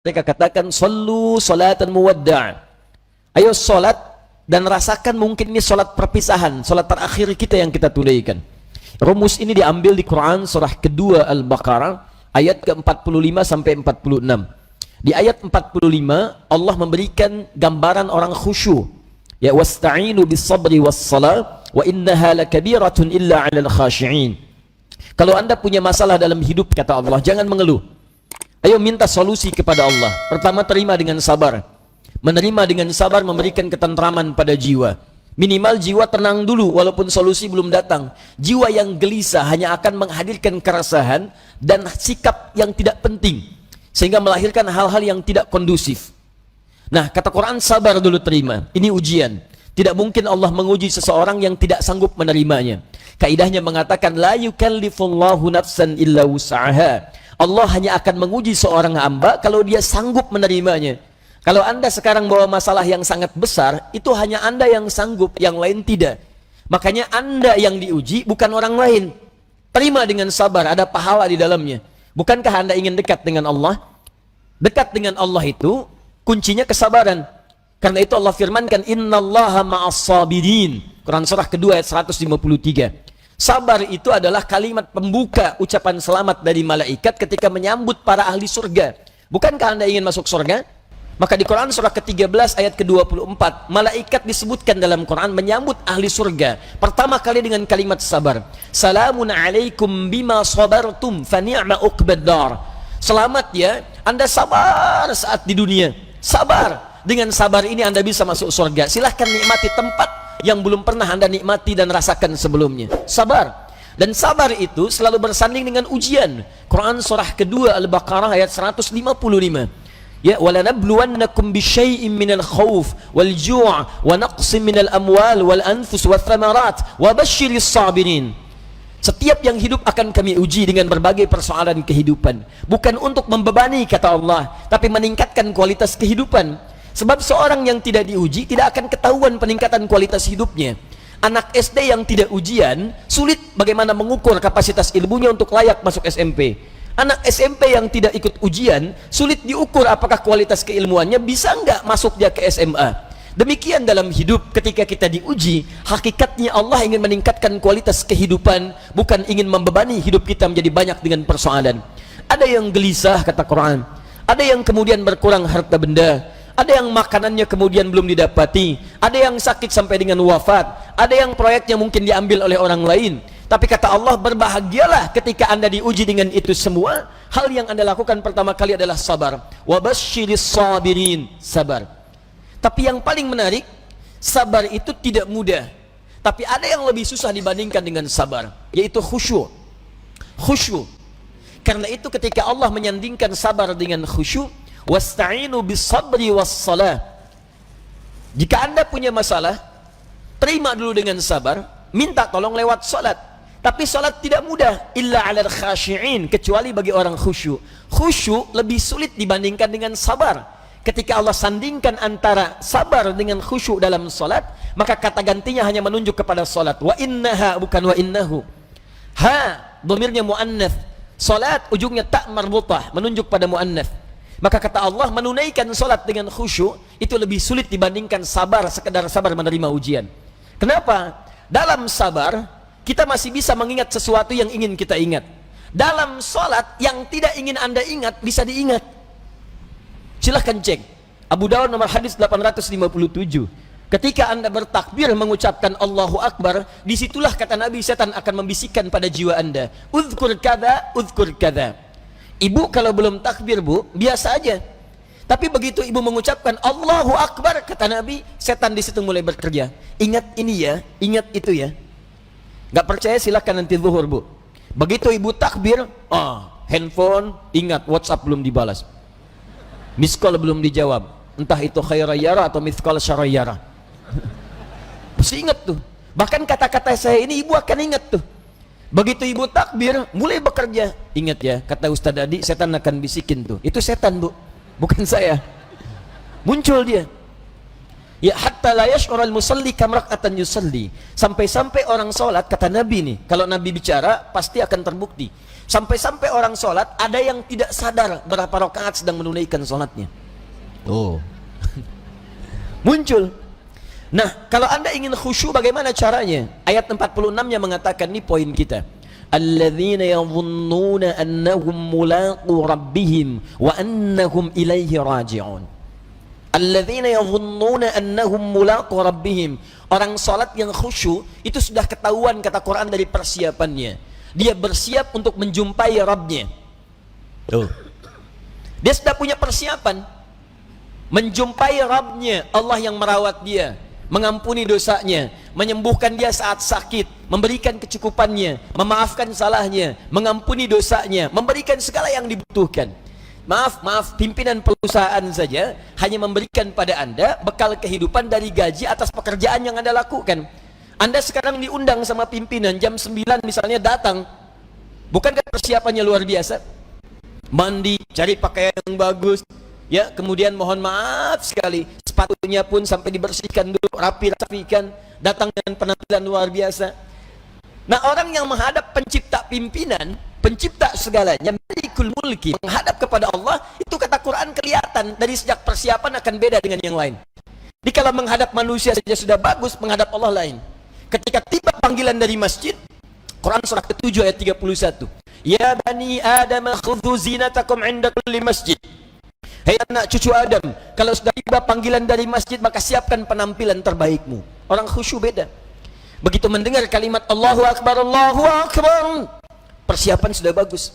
Mereka katakan, sallu salatan muwadda'. Ayo salat dan rasakan mungkin ini salat perpisahan, salat terakhir kita yang kita tunaikan. Rumus ini diambil di Quran surah kedua Al-Baqarah ayat ke-45 sampai 46. Di ayat 45 Allah memberikan gambaran orang khusyuk. Ya, wasta'inu bis-sabri was-salah wa innaha lakabiratun illa 'alal khashi'in. Kalau Anda punya masalah dalam hidup, kata Allah, jangan mengeluh. Ayo minta solusi kepada Allah. Pertama, terima dengan sabar. Menerima dengan sabar memberikan ketentraman pada jiwa. Minimal jiwa tenang dulu walaupun solusi belum datang. Jiwa yang gelisah hanya akan menghadirkan keresahan dan sikap yang tidak penting, sehingga melahirkan hal-hal yang tidak kondusif. Nah, kata Quran, sabar dulu, terima. Ini ujian. Tidak mungkin Allah menguji seseorang yang tidak sanggup menerimanya. Kaidahnya mengatakan, la yukallifullahu nafsan illa wus'aha. Allah hanya akan menguji seorang hamba kalau dia sanggup menerimanya. Kalau Anda sekarang bawa masalah yang sangat besar, itu hanya Anda yang sanggup, yang lain tidak. Makanya Anda yang diuji, bukan orang lain. Terima dengan sabar, ada pahala di dalamnya. Bukankah Anda ingin dekat dengan Allah? Dekat dengan Allah itu kuncinya kesabaran. Karena itu Allah firmankan, innallaha ma'as sabirin. Quran surah kedua ayat 153. Sabar itu adalah kalimat pembuka ucapan selamat dari malaikat ketika menyambut para ahli surga. Bukankah Anda ingin masuk surga? Maka di Quran surah ke-13 ayat ke-24, malaikat disebutkan dalam Quran menyambut ahli surga. Pertama kali dengan kalimat sabar. Salamun alaikum bima sabartum fa ni'ma uqbad dar. Selamat ya, Anda sabar saat di dunia. Sabar. Dengan sabar ini Anda bisa masuk surga. Silahkan nikmati tempat yang belum pernah Anda nikmati dan rasakan sebelumnya. Sabar. Dan sabar itu selalu bersanding dengan ujian. Quran surah kedua Al-Baqarah ayat 155. Ya, walanabluwannakum bisyai'in minal khauf wal ju' wa naqsin minal amwal wal anfus wath thamarat wa basyiris sabirin. Setiap yang hidup akan kami uji dengan berbagai persoalan kehidupan. Bukan untuk membebani, kata Allah, tapi meningkatkan kualitas kehidupan. Sebab seorang yang tidak diuji tidak akan ketahuan peningkatan kualitas hidupnya. Anak SD yang tidak ujian sulit bagaimana mengukur kapasitas ilmunya untuk layak masuk SMP. Anak SMP yang tidak ikut ujian sulit diukur apakah kualitas keilmuannya bisa enggak masuk dia ke SMA. Demikian dalam hidup, ketika kita diuji, hakikatnya Allah ingin meningkatkan kualitas kehidupan, bukan ingin membebani hidup kita menjadi banyak dengan persoalan. Ada yang gelisah, kata Quran. Ada yang kemudian berkurang harta benda. Ada yang makanannya kemudian belum didapati. Ada yang sakit sampai dengan wafat. Ada yang proyeknya mungkin diambil oleh orang lain. Tapi kata Allah, berbahagialah ketika Anda diuji dengan itu semua. Hal yang Anda lakukan pertama kali adalah sabar. Wa basyiris sabirin, sabar. Tapi yang paling menarik, sabar itu tidak mudah. Tapi ada yang lebih susah dibandingkan dengan sabar, yaitu khusyuk. Khusyuk. Karena itu ketika Allah menyandingkan sabar dengan khusyuk, wasta'inu bis-sabri was-salah. Jika Anda punya masalah, terima dulu dengan sabar, minta tolong lewat salat. Tapi salat tidak mudah, illa 'alal khashi'in, kecuali bagi orang khusyuk. Khusyuk lebih sulit dibandingkan dengan sabar. Ketika Allah sandingkan antara sabar dengan khusyuk dalam salat, maka kata gantinya hanya menunjuk kepada salat. Wa innaha, bukan wa innahu. Ha, dhamirnya muannats. Salat ujungnya tak marbutah, menunjuk pada muannats. Maka kata Allah, menunaikan salat dengan khusyuk itu lebih sulit dibandingkan sabar, sekedar sabar menerima ujian. Kenapa? Dalam sabar kita masih bisa mengingat sesuatu yang ingin kita ingat. Dalam salat yang tidak ingin Anda ingat bisa diingat. Silahkan cek Abu Dawud nomor hadis 857. Ketika Anda bertakbir mengucapkan Allahu Akbar, disitulah kata Nabi, setan akan membisikkan pada jiwa Anda, uzkur kada, uzkur kada. Ibu kalau belum takbir, Bu, biasa aja. Tapi begitu ibu mengucapkan Allahu Akbar, kata Nabi, setan di situ mulai bekerja. Ingat ini ya, ingat itu ya. Gak percaya silahkan nanti zuhur, Bu. Begitu ibu takbir, handphone, ingat WhatsApp belum dibalas, miss call belum dijawab, entah itu khairayara atau miss call syarayara. Mesti ingat tuh. Bahkan kata-kata saya ini ibu akan ingat tuh. Begitu ibu takbir, mulai bekerja. Ingat ya, kata Ustaz Adi, setan akan bisikin tuh. Itu setan, Bu, bukan saya. Muncul dia. Ya, hatta la yash'ural musalli kam rak'atan yusalli. Sampai-sampai orang sholat, kata Nabi nih, kalau Nabi bicara pasti akan terbukti. Sampai-sampai orang sholat, ada yang tidak sadar berapa rakaat sedang menunaikan sholatnya. Oh, muncul. Nah, kalau anda ingin khusyuk bagaimana caranya? Ayat 46 yang mengatakan, ini poin kita. Alladzina yadhunnuna annahum mulaqu rabbihim wa annahum ilaihi raji'un. Alladzina yadhunnuna annahum mulaqu rabbihim. Orang salat yang khusyuk itu sudah ketahuan kata Quran dari persiapannya. Dia bersiap untuk menjumpai Rabbnya. Tuh. Dia sudah punya persiapan menjumpai Rabbnya, Allah yang merawat dia, mengampuni dosanya, menyembuhkan dia saat sakit, memberikan kecukupannya, memaafkan salahnya, mengampuni dosanya, memberikan segala yang dibutuhkan. Maaf, pimpinan perusahaan saja hanya memberikan pada anda bekal kehidupan dari gaji atas pekerjaan yang anda lakukan. Anda sekarang diundang sama pimpinan jam 9 misalnya datang, bukankah persiapannya luar biasa? Mandi, cari pakaian yang bagus, ya, kemudian mohon maaf sekali, sepatunya pun sampai dibersihkan dulu, rapikan, datang dengan penampilan luar biasa. Nah, orang yang menghadap pencipta pimpinan, pencipta segalanya, Malikul Mulki, menghadap kepada Allah, itu kata Quran kelihatan dari sejak persiapan akan beda dengan yang lain. Jadi kalau menghadap manusia saja sudah bagus, menghadap Allah lain. Ketika tiba panggilan dari masjid, Quran surah ke-7 ayat 31, ya bani Adam khudhu zinatakum inda kulli masjid. Hei anak cucu Adam, kalau sudah tiba panggilan dari masjid, maka siapkan penampilan terbaikmu. Orang khusyuk beda. Begitu mendengar kalimat Allahu Akbar, persiapan sudah bagus.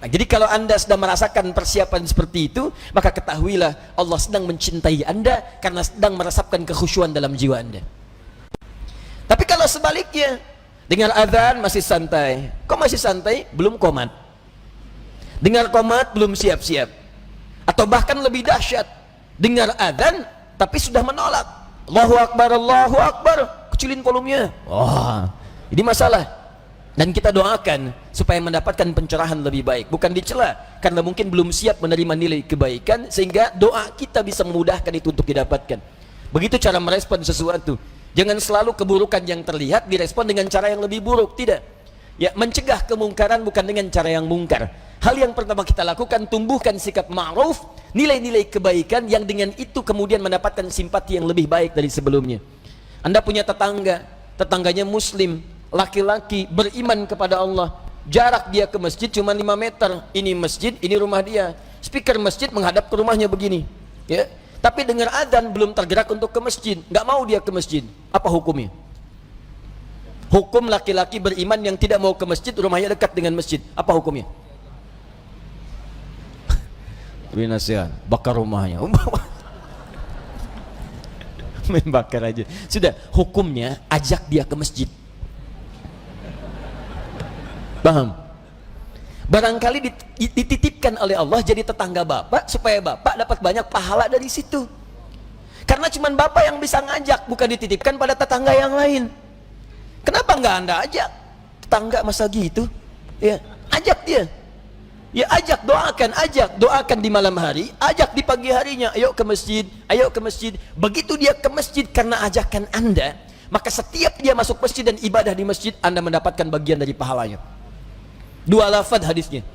Nah, jadi kalau anda sedang merasakan persiapan seperti itu, maka ketahuilah Allah sedang mencintai anda karena sedang merasakan kekhusyuan dalam jiwa anda. Tapi kalau sebaliknya, dengar azan masih santai. Kok masih santai? Belum qomat. Dengar qomat belum siap-siap. Atau bahkan lebih dahsyat, dengar azan tapi sudah menolak. Allahu Akbar, kecilin volumenya. Wah, ini masalah. Dan kita doakan supaya mendapatkan pencerahan lebih baik, bukan dicela karena mungkin belum siap menerima nilai kebaikan, sehingga doa kita bisa memudahkan itu untuk didapatkan. Begitu cara merespon sesuatu. Jangan selalu keburukan yang terlihat direspon dengan cara yang lebih buruk, tidak. Ya, mencegah kemungkaran bukan dengan cara yang mungkar. Hal yang pertama kita lakukan, tumbuhkan sikap ma'ruf, nilai-nilai kebaikan yang dengan itu kemudian mendapatkan simpati yang lebih baik dari sebelumnya. Anda punya tetangga, tetangganya muslim, laki-laki, beriman kepada Allah, jarak dia ke masjid cuma 5 meter, ini masjid, ini rumah dia, speaker masjid menghadap ke rumahnya begini, ya. Tapi dengar adzan belum tergerak untuk ke masjid, nggak mau dia ke masjid, apa hukumnya? Hukum laki-laki beriman yang tidak mau ke masjid, rumahnya dekat dengan masjid, apa hukumnya? Beri nasihat, bakar rumahnya. Main bakar aja. Sudah, hukumnya ajak dia ke masjid. Paham? Barangkali dititipkan oleh Allah jadi tetangga bapak supaya bapak dapat banyak pahala dari situ. Karena cuma bapak yang bisa ngajak, bukan dititipkan pada tetangga yang lain. Kenapa nggak anda ajak? Tetangga masa gitu? Ya, ajak dia. Ya, ajak, doakan di malam hari, ajak di pagi harinya, ayo ke masjid, ayo ke masjid. Begitu dia ke masjid karena ajakan anda, maka setiap dia masuk masjid dan ibadah di masjid, anda mendapatkan bagian dari pahalanya. 2 lafaz hadisnya.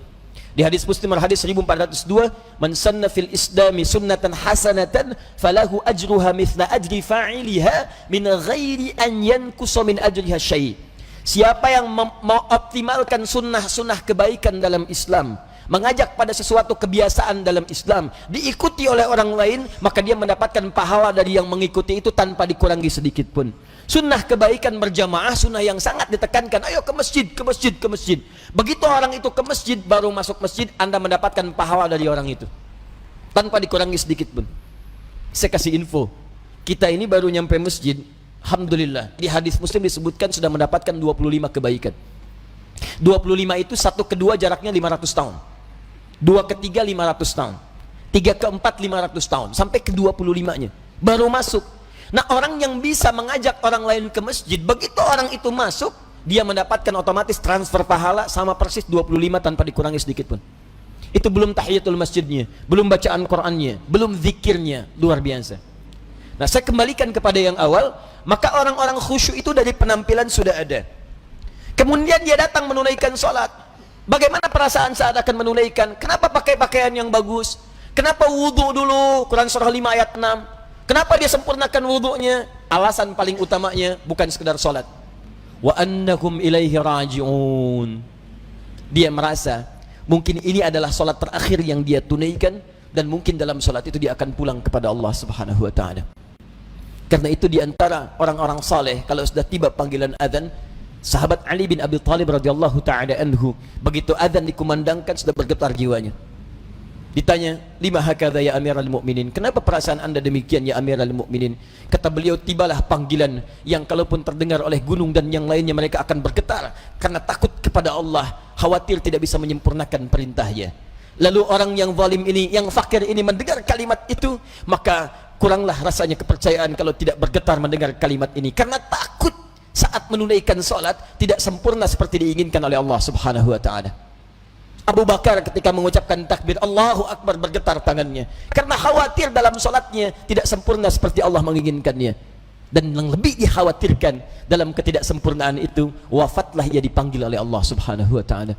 Di hadis Muslim hadis 1402, man sanna fil islami sunnatan hasanatan falahu ajruha mithla ajri fa'iliha min ghairi an yankusa min ajriha syai'. Siapa yang mengoptimalkan sunnah-sunnah kebaikan dalam Islam, mengajak pada sesuatu kebiasaan dalam Islam, diikuti oleh orang lain, maka dia mendapatkan pahala dari yang mengikuti itu tanpa dikurangi sedikit pun. Sunnah kebaikan berjamaah, sunnah yang sangat ditekankan, ayo ke masjid, ke masjid, ke masjid. Begitu orang itu ke masjid, baru masuk masjid, anda mendapatkan pahala dari orang itu tanpa dikurangi sedikit pun. Saya kasih info, kita ini baru nyampe masjid, alhamdulillah, di hadis Muslim disebutkan sudah mendapatkan 25 kebaikan. 25 itu 1 ke 2 jaraknya 500 tahun, 2 ke 3 500 tahun, 3 ke 4 500 tahun, sampai ke 25-nya baru masuk. Nah, orang yang bisa mengajak orang lain ke masjid, begitu orang itu masuk, dia mendapatkan otomatis transfer pahala sama persis 25 tanpa dikurangi sedikit pun. Itu belum tahiyatul masjidnya, belum bacaan Qur'annya, belum zikirnya, luar biasa. Nah, saya kembalikan kepada yang awal, maka orang-orang khusyuk itu dari penampilan sudah ada. Kemudian dia datang menunaikan sholat. Bagaimana perasaan saat akan menunaikan? Kenapa pakai pakaian yang bagus? Kenapa wudhu dulu? Quran surah 5 ayat 6. Kenapa dia sempurnakan wudhunya? Alasan paling utamanya bukan sekedar sholat. Wa annahum ilaihi raji'un. Dia merasa mungkin ini adalah sholat terakhir yang dia tunaikan, dan mungkin dalam sholat itu dia akan pulang kepada Allah Subhanahu wa ta'ala. Karena itu diantara orang-orang saleh, kalau sudah tiba panggilan azan, sahabat Ali bin Abi Thalib radhiyallahu ta'ala anhu, begitu azan dikumandangkan sudah bergetar jiwanya. Ditanya, lima hakadha ya amiral mu'minin, kenapa perasaan anda demikian ya amiral mu'minin? Kata beliau, tibalah panggilan yang kalaupun terdengar oleh gunung dan yang lainnya mereka akan bergetar karena takut kepada Allah, khawatir tidak bisa menyempurnakan perintahnya. Lalu orang yang zalim ini, yang fakir ini mendengar kalimat itu, maka kuranglah rasanya kepercayaan kalau tidak bergetar mendengar kalimat ini, karena takut saat menunaikan salat tidak sempurna seperti diinginkan oleh Allah Subhanahu wa ta'ala. Abu Bakar ketika mengucapkan takbir Allahu Akbar bergetar tangannya karena khawatir dalam salatnya tidak sempurna seperti Allah menginginkannya. Dan yang lebih dikhawatirkan dalam ketidaksempurnaan itu, wafatlah ia dipanggil oleh Allah Subhanahu wa ta'ala.